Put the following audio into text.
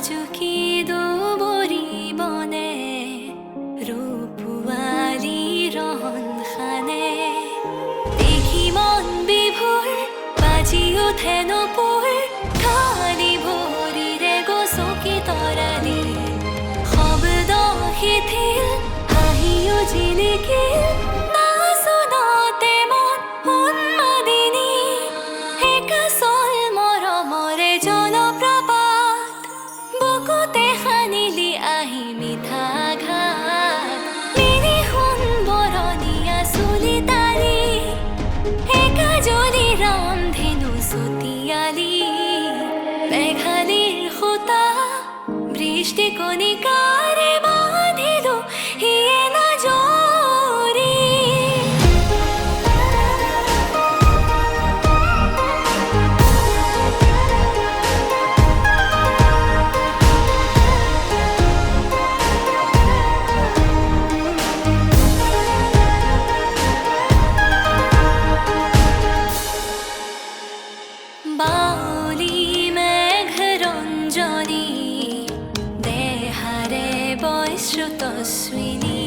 Juki দুবৰি বনে ৰূপোৱালী ৰহন খানে দেখি মন বিভোৰ বাজি উঠে নপুৰ খালি ভৰিৰে গছকি তৰালি শব্দ শিথিল হাঁহিও জিলিকিল নাচোনতে মন উন্মাদিনী একাচল মৰমৰে জলপ্ৰপাত বুকুতে সানিলি আহি মিঠা ঘাট মিলি বৰণীয়া চুলি তাৰি একাজলি ৰামধেনু চতিয়ালি মেঘালীৰ সূতা বৃষ্টি কণিকাৰে বান্ধিলো হিয়ে নাজৰি বাউলী মেঘৰঞ্জনী দেহাৰে বৈশ্ৰুতস্বিনী